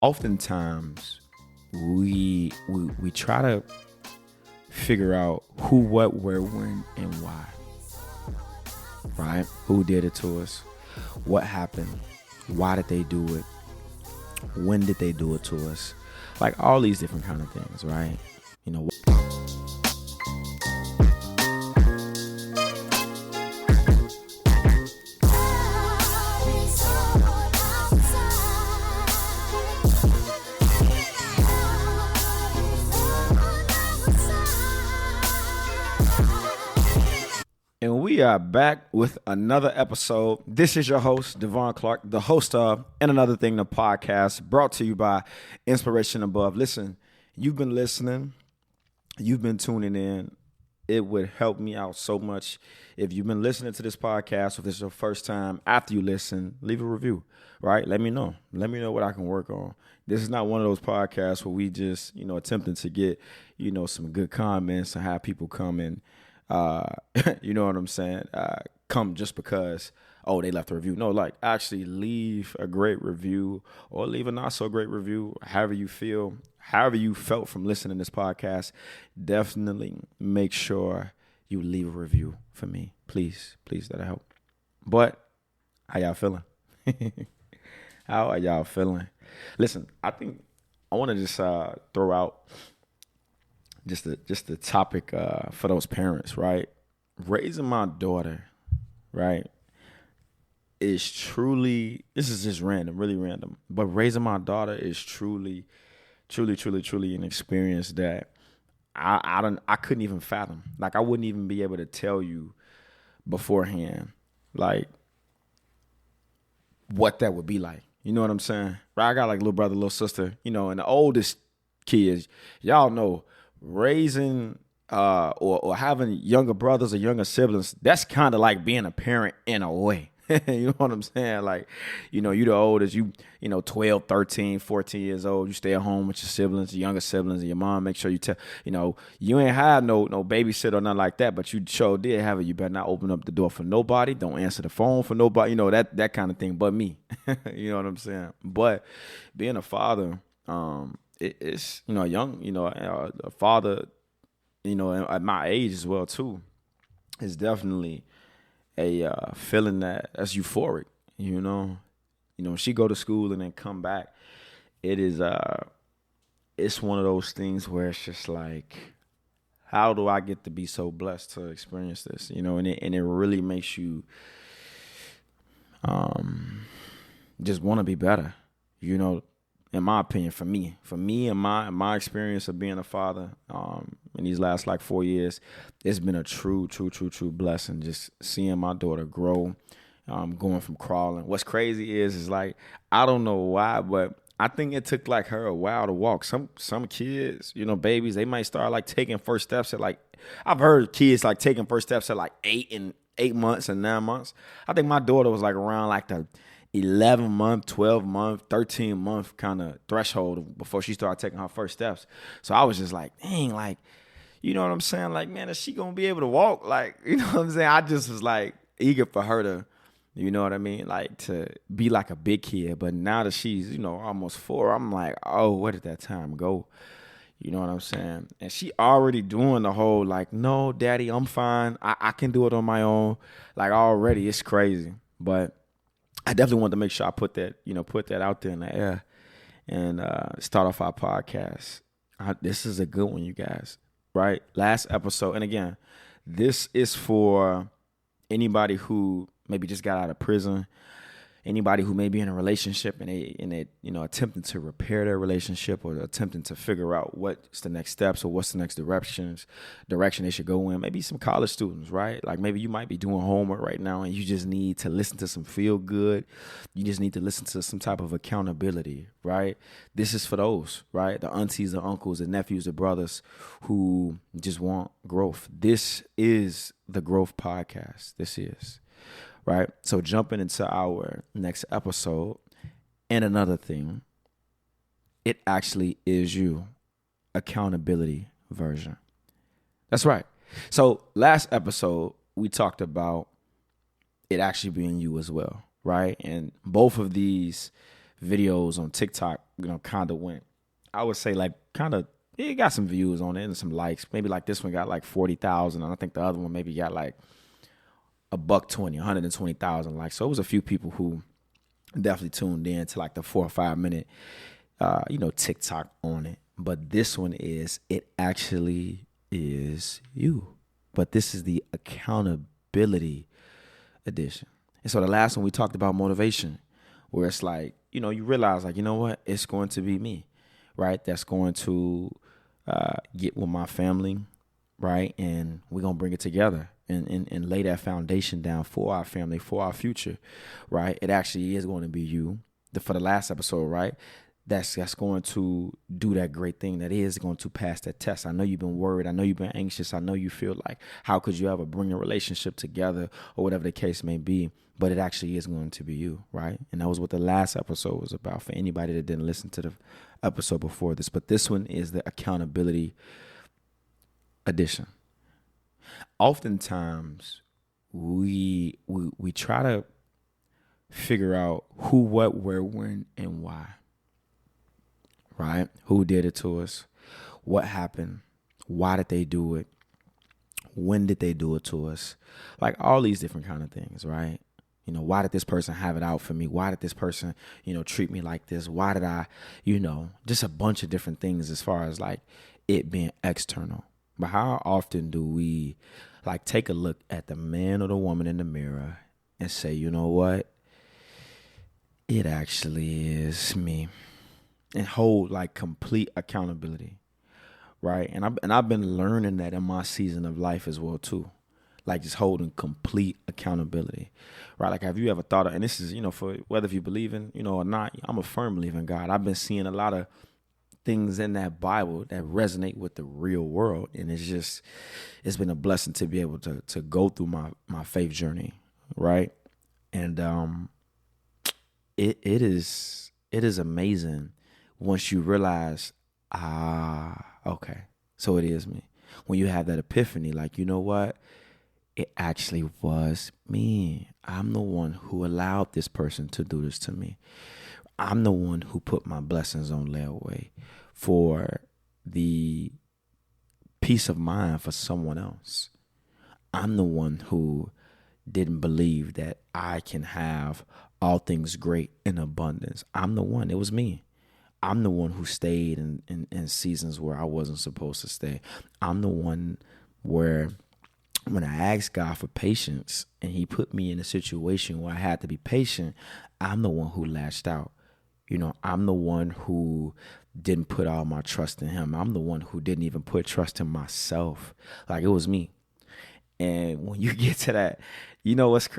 Oftentimes we try to figure out who, what, where, when, and why. Right? Who did it to us? What happened? Why did they do it? When did they do it to us? Like all these different kind of things, right? You know. And we are back with another episode. This is your host, Devon Clark, the host of And Another Thing, the podcast, brought to you by Inspiration Above. Listen, you've been listening. You've been tuning in. It would help me out so much if you've been listening to this podcast, if this is your first time. After you listen, leave a review, right? Let me know. Let me know what I can work on. This is not one of those podcasts where we just, attempting to get, some good comments and have people come in. You know what I'm saying? Come just because, they left a review. No, like actually leave a great review or leave a not so great review. However you feel, however you felt from listening to this podcast, definitely make sure you leave a review for me. Please, that'll help. But how y'all feeling? How are y'all feeling? Listen, I think I want to just throw out just the topic for those parents, right? Raising my daughter, right, is truly, this is just random, really random, but raising my daughter is truly an experience that I couldn't even fathom. Like I wouldn't even be able to tell you beforehand, like what that would be like. You know what I'm saying? Right? I got like little brother, little sister, and the oldest kids, y'all know, raising or having younger brothers or younger siblings, that's kind of like being a parent in a way. You know what I'm saying? Like, you the oldest, 12, 13, 14 years old, you stay at home with your siblings, your younger siblings, and your mom make sure you tell, you ain't have no babysitter or nothing like that, but you sure did have it. You better not open up the door for nobody. Don't answer the phone for nobody, that kind of thing, but me. You know what I'm saying? But being a father, it's, a young, a father, at my age as well too, is definitely a feeling that's euphoric. When she go to school and then come back, it is it's one of those things where it's just like, how do I get to be so blessed to experience this? And it really makes you just want to be better. In my opinion, for me and my experience of being a father in these last like 4 years, it's been a true blessing just seeing my daughter grow, going from crawling. What's crazy is like, I don't know why, but I think it took like her a while to walk. Some kids, babies, they might start like taking first steps at like, I've heard kids like taking first steps at like 8 months and 9 months. I think my daughter was like around like the 11-month, 12-month, 13-month kind of threshold before she started taking her first steps. So I was just like, dang, like, you know what I'm saying? Like, man, is she going to be able to walk? Like, you know what I'm saying? I just was like eager for her to, you know what I mean? Like to be like a big kid. But now that she's, almost 4, I'm like, oh, where did that time go? You know what I'm saying? And she already doing the whole like, no, daddy, I'm fine. I can do it on my own. Like already, it's crazy. But I definitely wanted to make sure I put that out there in the air and start off our podcast. This is a good one, you guys, right? Last episode. And again, this is for anybody who maybe just got out of prison, anybody who may be in a relationship and they attempting to repair their relationship or attempting to figure out what's the next steps or what's the next direction they should go in. Maybe some college students, right? Like maybe you might be doing homework right now and you just need to listen to some feel good. You just need to listen to some type of accountability, right? This is for those, right? The aunties, the uncles, the nephews, the brothers who just want growth. This is the Growth Podcast. This is. Right? So jumping into our next episode, and another thing, it actually is you, accountability version. That's right. So last episode, we talked about it actually being you as well, right? And both of these videos on TikTok kind of went, I would say like kind of, it got some views on it and some likes. Maybe like this one got like 40,000, and I think the other one maybe got like $120, 120,000 likes. So it was a few people who definitely tuned in to like the 4 or 5 minute, TikTok on it. But this one is, it actually is you. But this is the accountability edition. And so the last one we talked about motivation, where it's like, you realize like, you know what, it's going to be me, right? That's going to get with my family, right? And we're going to bring it together and lay that foundation down for our family, for our future, right? It actually is going to be you. For the last episode, right? That's going to do that great thing that is going to pass that test. I know you've been worried. I know you've been anxious. I know you feel like, how could you ever bring a relationship together, or whatever the case may be, but it actually is going to be you, right? And that was what the last episode was about, for anybody that didn't listen to the episode before this. But this one is the accountability edition. Oftentimes, we try to figure out who, what, where, when, and why. Right? Who did it to us? What happened? Why did they do it? When did they do it to us? Like all these different kind of things, right? Why did this person have it out for me? Why did this person, treat me like this? Why did I, just a bunch of different things as far as like it being external. But how often do we like take a look at the man or the woman in the mirror and say, you know what? It actually is me. And hold like complete accountability, right? And I've been learning that in my season of life as well too, like just holding complete accountability, right? Like, have you ever thought of, and this is, for whether if you believe in, or not, I'm a firm believer in God. I've been seeing a lot of things in that Bible that resonate with the real world, and it's been a blessing to be able to go through my faith journey, right? And it is amazing once you realize, okay, so it is me. When you have that epiphany, like, you know what? It actually was me. I'm the one who allowed this person to do this to me. I'm the one who put my blessings on layaway for the peace of mind for someone else. I'm the one who didn't believe that I can have all things great in abundance. I'm the one. It was me. I'm the one who stayed in seasons where I wasn't supposed to stay. I'm the one where when I asked God for patience and he put me in a situation where I had to be patient, I'm the one who lashed out. I'm the one who didn't put all my trust in him. I'm the one who didn't even put trust in myself. Like, it was me. And when you get to that,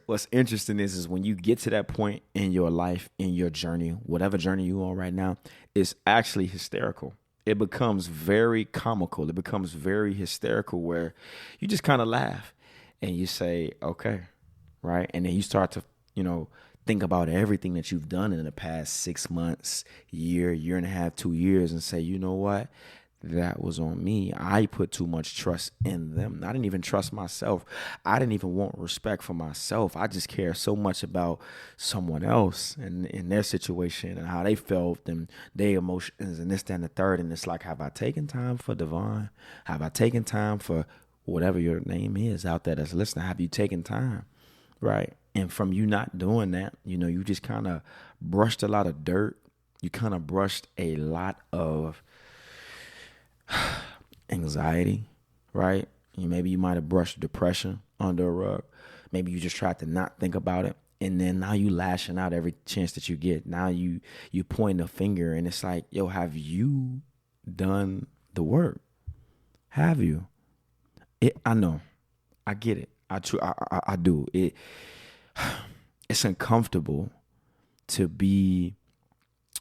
what's interesting is when you get to that point in your life, in your journey, whatever journey you're on right now, it's actually hysterical. It becomes very comical. It becomes very hysterical, where you just kind of laugh and you say, okay, right? And then you start to, think about everything that you've done in the past 6 months, year and a half, 2 years, and say, you know what? That was on me. I put too much trust in them. I didn't even trust myself. I didn't even want respect for myself. I just care so much about someone else and in their situation and how they felt and their emotions and this, that, and the third. And it's like, have I taken time for Devon? Have I taken time for whatever your name is out there that's listening? Have you taken time? Right. And from you not doing that, you just kind of brushed a lot of dirt. You kind of brushed a lot of anxiety, right? Maybe you might have brushed depression under a rug. Maybe you just tried to not think about it. And then now you lashing out every chance that you get. Now you point a finger, and it's like, yo, have you done the work? Have you? I know. I get it. I do. It's uncomfortable to be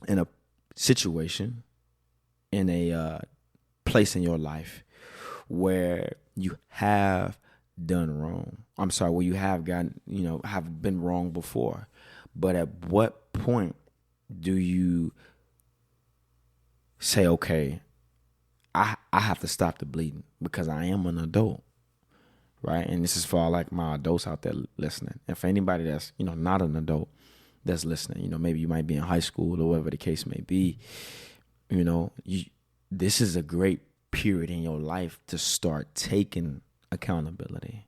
in a situation, in a place in your life where you have done wrong. I'm sorry, where you have gotten, have been wrong before. But at what point do you say, okay, I have to stop the bleeding because I am an adult, right? And this is for all like my adults out there listening. And for anybody that's, not an adult, that's listening. You know, maybe you might be in high school or whatever the case may be. You know, this is a great period in your life to start taking accountability.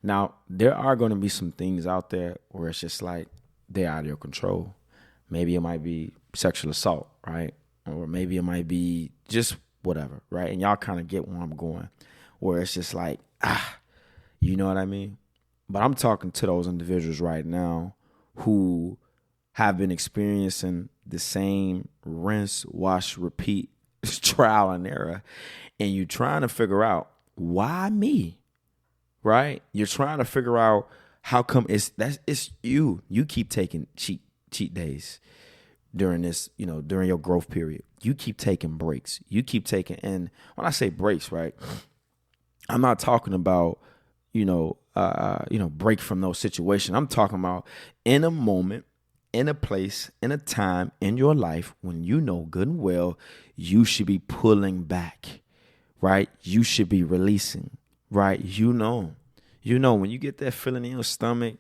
Now, there are going to be some things out there where it's just like they're out of your control. Maybe it might be sexual assault, right? Or maybe it might be just whatever, right? And y'all kind of get where I'm going, where it's just like, you know what I mean? But I'm talking to those individuals right now who have been experiencing the same rinse, wash, repeat, trial and error, and you're trying to figure out why me, right? You're trying to figure out how come it's you. You keep taking cheat days during this, you know, during your growth period. You keep taking breaks. You keep taking, and when I say breaks, right, I'm not talking about, break from those situations. I'm talking about in a moment, in a place, in a time in your life when you know good and well you should be pulling back, right? You should be releasing, right? You know, when you get that feeling in your stomach,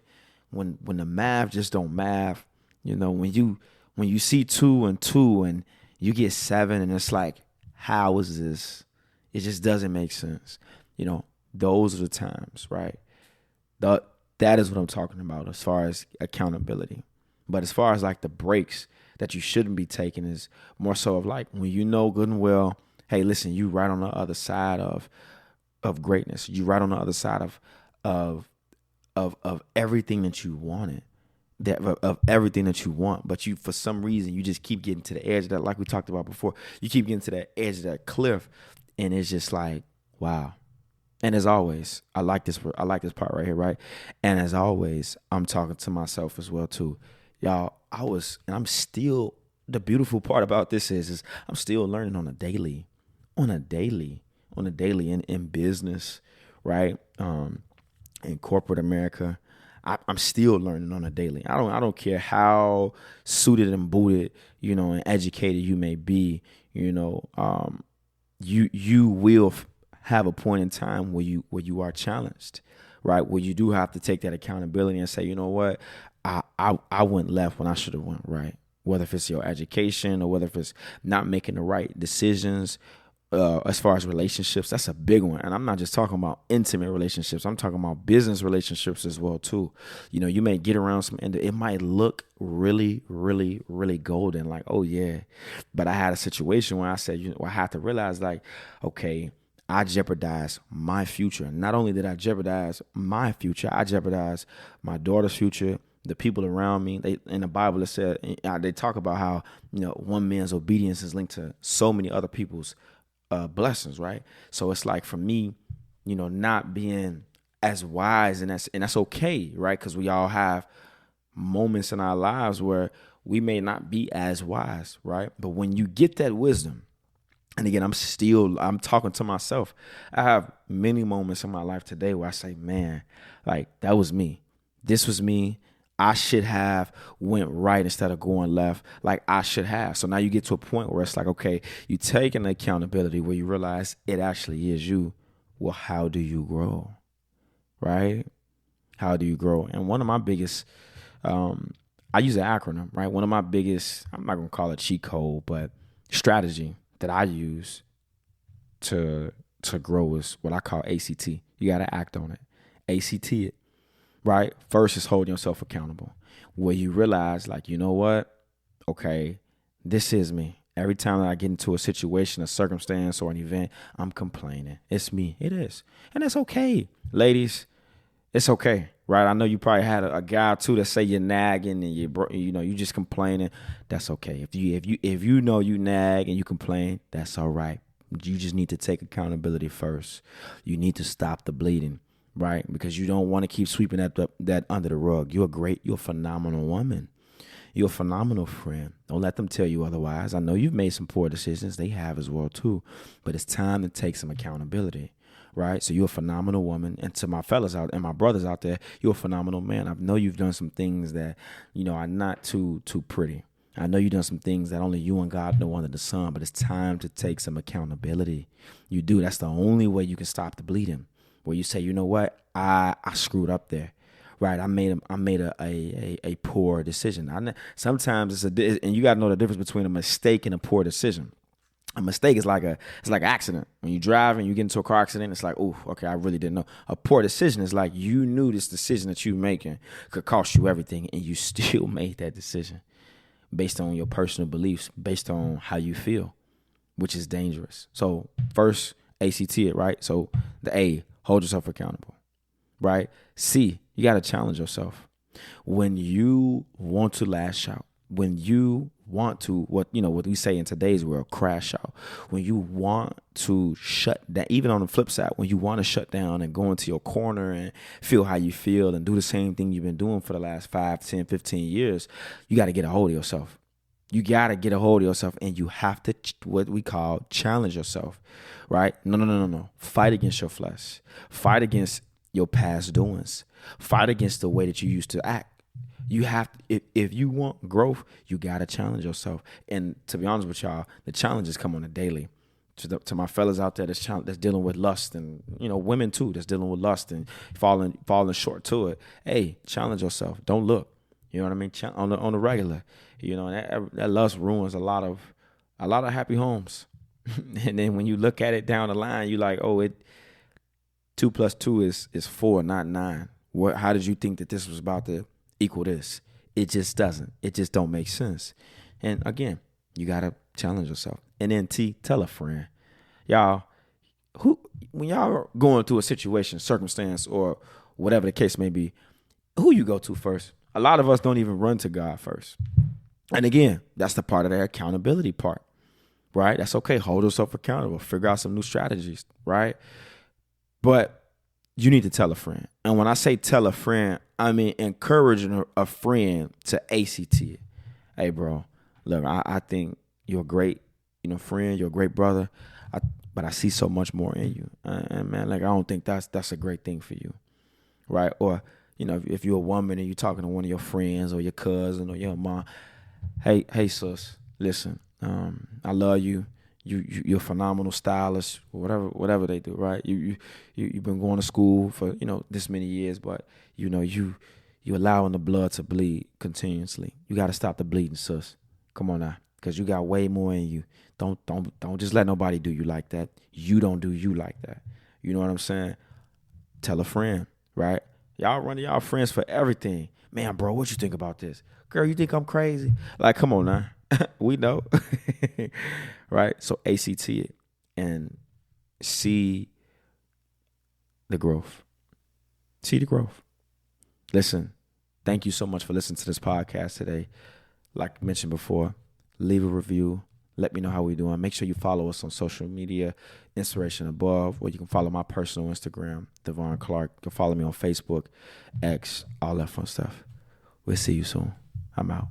when the math just don't math, you know, when you see 2 and 2 and you get 7 and it's like, how is this? It just doesn't make sense. You know, those are the times, right? That is what I'm talking about as far as accountability. But as far as like the breaks that you shouldn't be taking is more so of like when you know good and well, hey, listen, you right on the other side of greatness. You right on the other side of everything that you wanted. Of everything that you want, but you, for some reason, you just keep getting to the edge of that, like we talked about before. You keep getting to that edge of that cliff, and it's just like, wow. And as always, I like this part right here, right? And as always, I'm talking to myself as well too, y'all. I'm still. The beautiful part about this is I'm still learning on a daily, in business, right? In corporate America. I'm still learning on a daily. I don't care how suited and booted, you know, and educated you may be, you know, you will have a point in time where you are challenged, right? Where you do have to take that accountability and say, you know what, I went left when I should have went right. Whether if it's your education or whether if it's not making the right decisions. As far as relationships, that's a big one. And I'm not just talking about intimate relationships. I'm talking about business relationships as well, too. You know, you may get around and it might look really, really, really golden. Like, oh, yeah. But I had a situation where I said, I had to realize, like, okay, I jeopardized my future. Not only did I jeopardize my future, I jeopardized my daughter's future, the people around me. In the Bible, it said, they talk about how, you know, one man's obedience is linked to so many other people's blessings, right? So it's like for me, you know, not being as wise, and that's okay, right? Because we all have moments in our lives where we may not be as wise, right? But when you get that wisdom, and again, I'm talking to myself. I have many moments in my life today where I say, man, like that was me. This was me. I should have went right instead of going left, like I should have. So now you get to a point where it's like, okay, you take an accountability where you realize it actually is you. Well, how do you grow, right? How do you grow? And one of my biggest, I use an acronym, right? One of my biggest, I'm not going to call it cheat code, but strategy that I use to grow is what I call ACT. You got to act on it. ACT it. Right? First is holding yourself accountable, where you realize, like, you know what? Okay, this is me. Every time that I get into a situation, a circumstance, or an event, I'm complaining. It's me. It is. And it's okay. Ladies, it's okay. Right? I know you probably had a guy too that say you're nagging and you just complaining. That's okay. If you know you nag and you complain, that's all right. You just need to take accountability first. You need to stop the bleeding. Right? Because you don't want to keep sweeping that under the rug. You're a phenomenal woman. You're a phenomenal friend. Don't let them tell you otherwise. I know you've made some poor decisions. They have as well too. But it's time to take some accountability. Right? So you're a phenomenal woman. And to my fellas out and my brothers out there, you're a phenomenal man. I know you've done some things that, you know, are not too pretty. I know you've done some things that only you and God know under the sun, but it's time to take some accountability. You do. That's the only way you can stop the bleeding. Where you say, you know what, I screwed up there, right? I made a poor decision. Sometimes and you got to know the difference between a mistake and a poor decision. A mistake is like it's like an accident. When you drive and you get into a car accident, it's like, oh, okay, I really didn't know. A poor decision is like you knew this decision that you making could cost you everything, and you still made that decision based on your personal beliefs, based on how you feel, which is dangerous. So first, ACT it, right? So the A, hold yourself accountable, right? C, you got to challenge yourself. When you want to lash out, when you want to, what we say in today's world, crash out, when you want to shut down, even on the flip side, when you want to shut down and go into your corner and feel how you feel and do the same thing you've been doing for the last 5, 10, 15 years, you got to get a hold of yourself. You got to get a hold of yourself, and you have to, what we call, challenge yourself, right? No. Fight against your flesh. Fight against your past doings. Fight against the way that you used to act. You have, if you want growth, you got to challenge yourself. And to be honest with y'all, the challenges come on a daily. To my fellas out there that's dealing with lust, and women too that's dealing with lust and falling short to it. Hey, challenge yourself. Don't look. You know what I mean? On the regular. That lust ruins a lot of happy homes. And then when you look at it down the line, you like, oh, 2 + 2 is 4, not 9. How did you think that this was about to equal this? It just doesn't. It just don't make sense. And again, you gotta challenge yourself. And then T, tell a friend. Y'all, when y'all are going through a situation, circumstance, or whatever the case may be, who you go to first? A lot of us don't even run to God first. And again, that's the part of the accountability part, right? That's okay. Hold yourself accountable. Figure out some new strategies, right? But you need to tell a friend. And when I say tell a friend, I mean encouraging a friend to ACT it. Hey, bro, look, I think you're a great, friend. You're a great brother. But I see so much more in you. And man, like, I don't think that's a great thing for you, right? Or, if you're a woman and you're talking to one of your friends or your cousin or your mom, hey, sis, listen, I love you. You're a phenomenal stylist, whatever they do, right? You've been going to school for this many years, but you allowing the blood to bleed continuously. You got to stop the bleeding, sis. Come on now, because you got way more in you. Don't just let nobody do you like that. You don't do you like that. You know what I'm saying? Tell a friend, right? Y'all run to y'all friends for everything. Man, bro, what you think about this? Girl, you think I'm crazy? Like, come on now. We know. Right? So ACT it and see the growth. See the growth. Listen, thank you so much for listening to this podcast today. Like I mentioned before, leave a review. Let me know how we're doing. Make sure you follow us on social media, Inspiration Above, or you can follow my personal Instagram, Devon Clark. You can follow me on Facebook, X, all that fun stuff. We'll see you soon. I'm out.